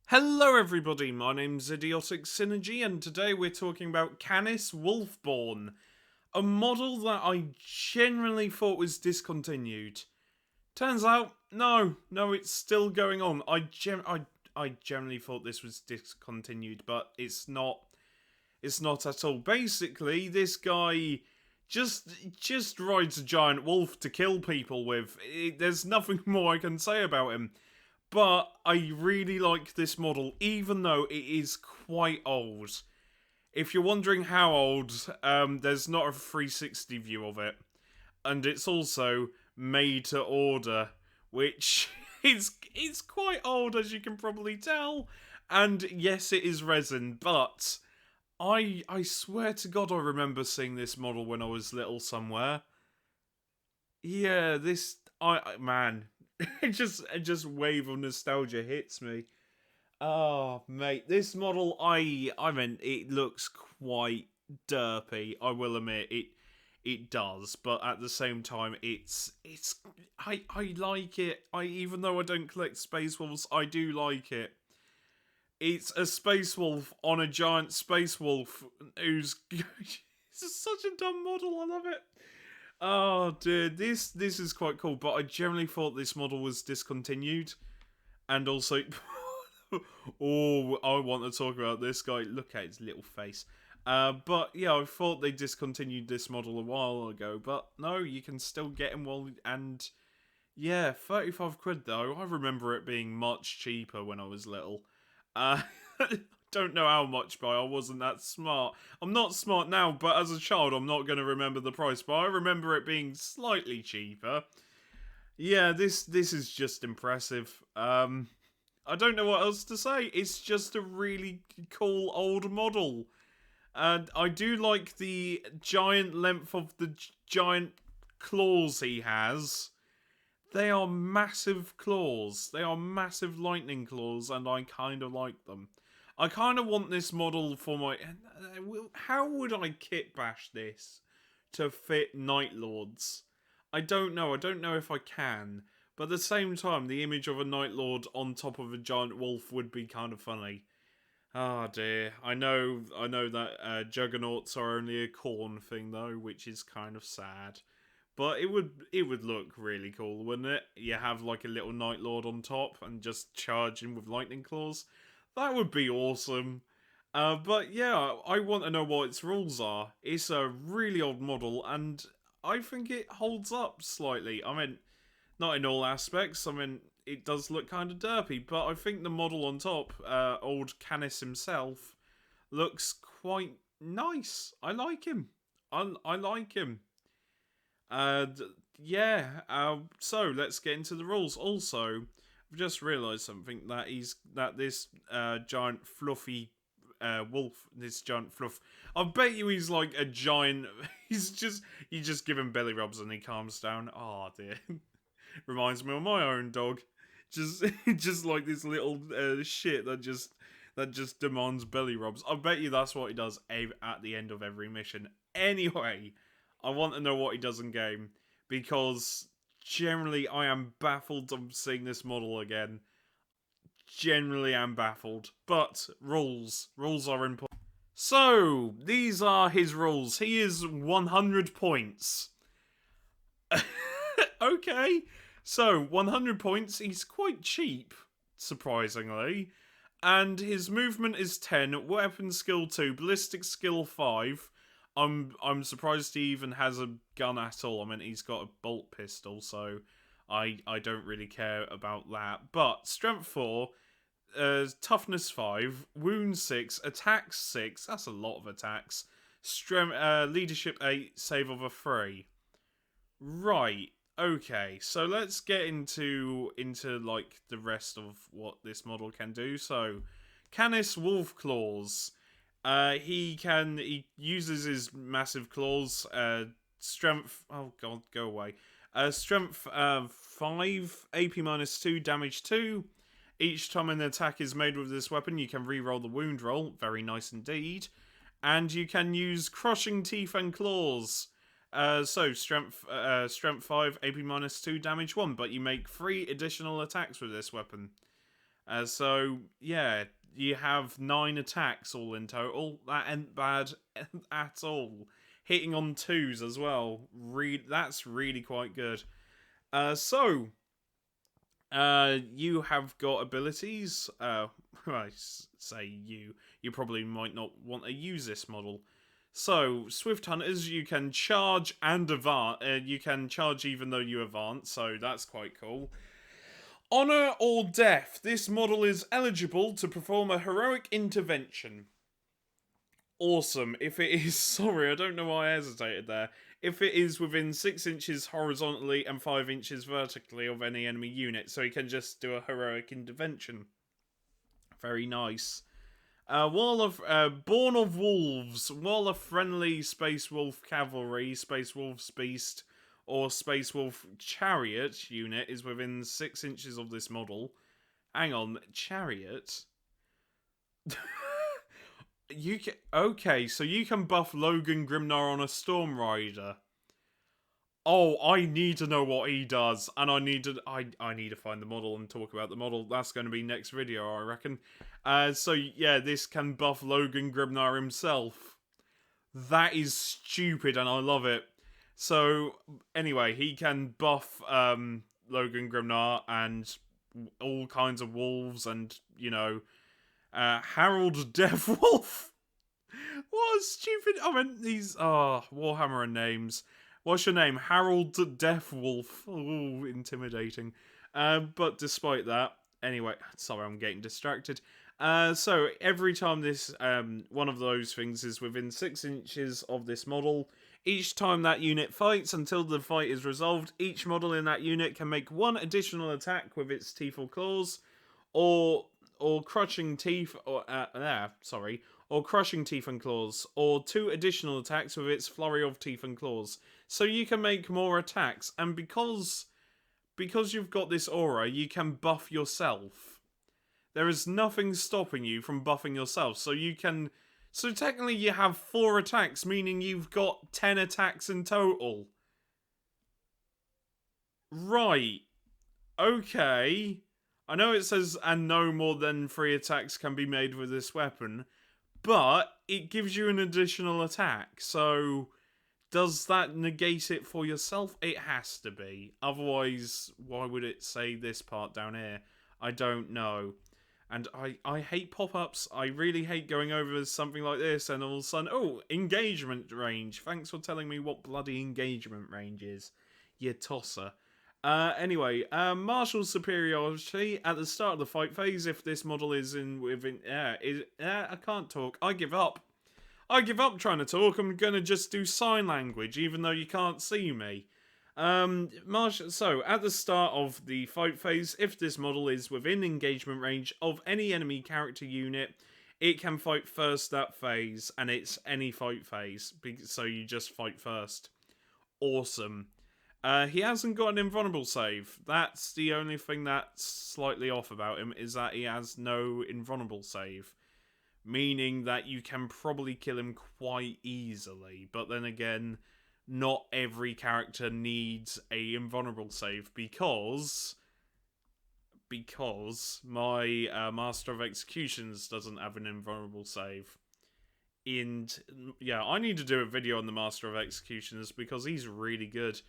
Hello everybody, my name's Idiotic Synergy and today we're talking about Canis Wolfborn, a model that I generally thought was discontinued. Turns out, no, it's still going on. I generally thought this was discontinued, but it's not. It's not at all. Basically, this guy just rides a giant wolf to kill people with. There's nothing more I can say about him. But I really like this model, even though it is quite old. If you're wondering how old, there's not a 360 view of it. And it's also made to order, which it's quite old, as you can probably tell. And yes, it is resin, but I swear to God I remember seeing this model when I was little somewhere. Yeah, man, it just wave of nostalgia hits me. Oh, mate, this model, I mean, it looks quite derpy. I will admit it does, but at the same time, I like it. Even though I don't collect Space Wolves, I do like it. It's a Space Wolf on a giant Space Wolf who's it's such a dumb model. I love it. Oh dear, this is quite cool, but I generally thought this model was discontinued, and also, oh, I want to talk about this guy. Look at his little face. But yeah, I thought they discontinued this model a while ago, but no, you can still get him. And yeah, 35 quid though. I remember it being much cheaper when I was little. Uh, don't know how much, but I wasn't that smart. I'm not smart now, but as a child, I'm not going to remember the price, but I remember it being slightly cheaper. Yeah, this is just impressive. I don't know what else to say. It's just a really cool old model. And I do like the giant length of the giant claws he has. They are massive claws. They are massive lightning claws, and I kind of like them. I kind of want this model for my... How would I kit bash this to fit Night Lords? I don't know. I don't know if I can. But at the same time, the image of a Night Lord on top of a giant wolf would be kind of funny. Ah dear. I know that juggernauts are only a corn thing though, which is kind of sad. But it would look really cool, wouldn't it? You have like a little Night Lord on top and just charge him with lightning claws. That would be awesome. But yeah, I want to know what its rules are. It's a really old model, and I think it holds up slightly. I mean, not in all aspects. I mean, it does look kind of derpy, but I think the model on top, old Canis himself, looks quite nice. I like him. I like him. Uh, yeah. So let's get into the rules. Also, I've just realised something that this giant fluffy wolf, this giant fluff. I bet you he's like a giant. You just give him belly rubs and he calms down. Oh dear. Reminds me of my own dog. Just just like this little shit that just demands belly rubs. I bet you that's what he does at the end of every mission. Anyway, I want to know what he does in game, because generally I am baffled of seeing this model again. Generally am baffled. But rules are important. So, these are his rules. He is 100 points. Okay. So, 100 points. He's quite cheap, surprisingly. And his movement is 10, weapon skill 2, ballistic skill 5. I'm surprised he even has a gun at all. I mean, he's got a bolt pistol, so I don't really care about that. But strength 4, toughness 5, wound 6, attack 6. That's a lot of attacks. Strength, leadership 8, save of a 3. Right. Okay, so let's get into like the rest of what this model can do. So, Canis Wolf Claws. He uses his massive claws. Strength. Oh god, go away. Strength 5, AP -2, damage 2. Each time an attack is made with this weapon, you can re-roll the wound roll. Very nice indeed. And you can use crushing teeth and claws. So strength 5, AP -2, damage 1, but you make 3 additional attacks with this weapon. So yeah, you have 9 attacks all in total. That ain't bad at all. Hitting on 2s as well. That's really quite good. So you have got abilities. I say you. You probably might not want to use this model. So, Swift Hunters, you can charge and advance. You can charge even though you advance, so that's quite cool. Honor or death. This model is eligible to perform a heroic intervention. Awesome. If it is, sorry, I don't know why I hesitated there. If it is within 6 inches horizontally and 5 inches vertically of any enemy unit, so he can just do a heroic intervention. Very nice. Born of Wolves. While a friendly Space Wolf Cavalry, Space Wolf's Beast, or Space Wolf Chariot unit is within 6 inches of this model. Hang on, Chariot? Okay, so you can buff Logan Grimnar on a Storm Rider. Oh, I need to know what he does, and I need to find the model and talk about the model. That's going to be next video, I reckon. So yeah, this can buff Logan Grimnar himself. That is stupid, and I love it. So anyway, he can buff Logan Grimnar and all kinds of wolves, and Harold Deathwolf. What a stupid! I mean, these Warhammer names. What's your name? Harold Deathwolf. Ooh, intimidating. But despite that, anyway, sorry, I'm getting distracted. So every time this one of those things is within 6 inches of this model, each time that unit fights until the fight is resolved, each model in that unit can make 1 additional attack with its teeth or claws, or crushing teeth, or crushing teeth and claws, or 2 additional attacks with its flurry of teeth and claws. So you can make more attacks, and because you've got this aura, you can buff yourself. There is nothing stopping you from buffing yourself, so you can... So technically you have 4 attacks, meaning you've got 10 attacks in total. Right. Okay. I know it says, and no more than 3 attacks can be made with this weapon, but it gives you an additional attack, so... Does that negate it for yourself? It has to be. Otherwise, why would it say this part down here? I don't know. And I hate pop-ups. I really hate going over something like this and all of a sudden, oh, engagement range. Thanks for telling me what bloody engagement range is. You tosser. Anyway, martial superiority at the start of the fight phase. If this model is I can't talk. I give up. I give up trying to talk. I'm gonna just do sign language, even though you can't see me. So, at the start of the fight phase, if this model is within engagement range of any enemy character unit, it can fight first that phase, and it's any fight phase, so you just fight first. Awesome. He hasn't got an invulnerable save. That's the only thing that's slightly off about him, is that he has no invulnerable save. Meaning that you can probably kill him quite easily. But then again, not every character needs a invulnerable save because my Master of Executions doesn't have an invulnerable save. And yeah, I need to do a video on the Master of Executions because he's really good.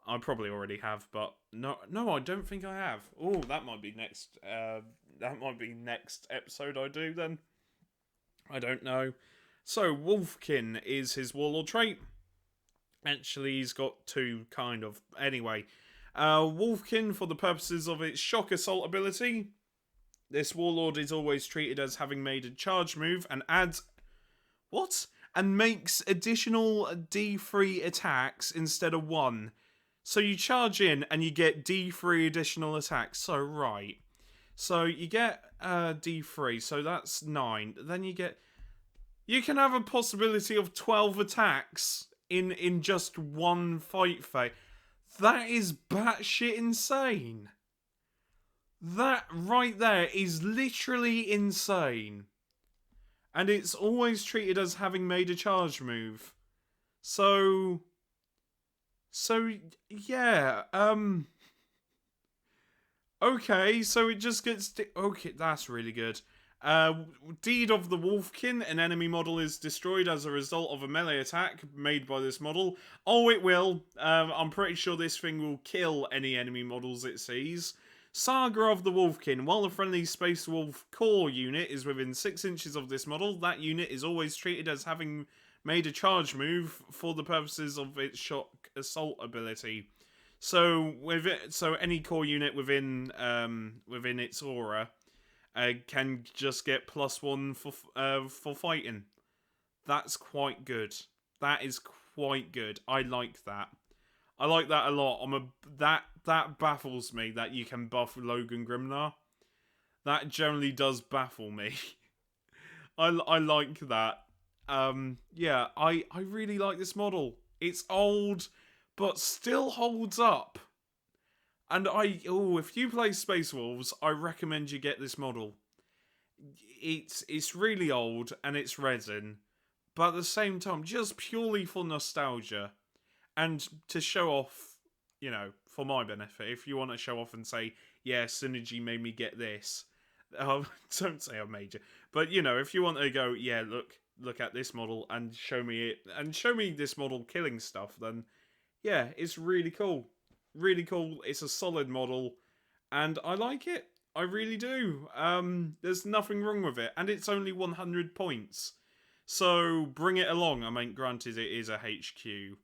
I probably already have, but no, I don't think I have. Oh, that might be next. That might be next episode I do then. I don't know. So, Wolfkin is his warlord trait. Actually, he's got 2, kind of. Anyway, Wolfkin, for the purposes of its shock assault ability, this warlord is always treated as having made a charge move and adds... What? And makes additional D3 attacks instead of 1. So you charge in and you get D3 additional attacks. So, right. So you get D3, so that's 9. Then you get... You can have a possibility of 12 attacks in just one fight phase. That is batshit insane. That right there is literally insane. And it's always treated as having made a charge move. So yeah, Okay, so it just gets... Okay, that's really good. Uh, Deed of the Wolfkin, an enemy model is destroyed as a result of a melee attack made by this model. Oh, it will. I'm pretty sure this thing will kill any enemy models it sees. Saga of the Wolfkin. While the friendly Space Wolf core unit is within 6 inches of this model, that unit is always treated as having made a charge move for the purposes of its shock assault ability. So any core unit within its aura can just get +1 for fighting. That's quite good. That is quite good. I like that. I like that a lot. That baffles me that you can buff Logan Grimnar. That generally does baffle me. I like that. Yeah, I really like this model. It's old, but still holds up. And if you play Space Wolves, I recommend you get this model. It's really old and it's resin, but at the same time, just purely for nostalgia and to show off, for my benefit. If you want to show off and say, yeah, Synergy made me get this. Don't say I made you, but if you want to go, yeah, look at this model and show me it and show me this model killing stuff, then yeah, it's really cool. Really cool. It's a solid model, and I like it. I really do. There's nothing wrong with it, and it's only 100 points. So bring it along. I mean, granted, it is a HQ,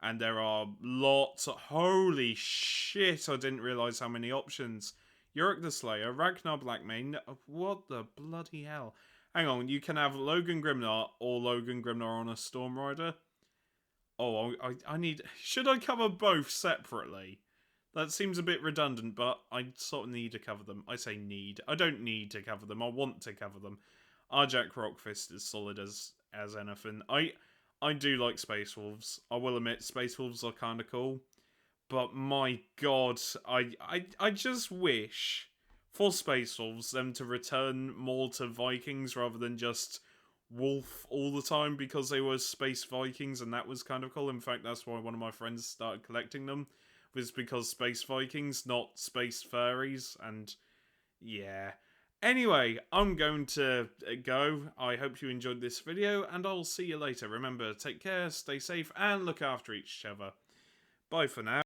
and there are lots. Holy shit! I didn't realize how many options. Yorick the Slayer, Ragnar Blackmane. What the bloody hell? Hang on, you can have Logan Grimnar or Logan Grimnar on a Storm Rider. Oh, I need... Should I cover both separately? That seems a bit redundant, but I sort of need to cover them. I say need. I don't need to cover them. I want to cover them. Arjak Rockfist is solid as anything. I do like Space Wolves. I will admit, Space Wolves are kind of cool. But my god, I just wish for Space Wolves them to return more to Vikings rather than just Wolf all the time, because they were Space Vikings and that was kind of cool. In fact, that's why one of my friends started collecting them, was because Space Vikings, not Space Furries, and yeah. Anyway, I'm going to go. I hope you enjoyed this video, and I'll see you later. Remember, take care, stay safe, and look after each other. Bye for now.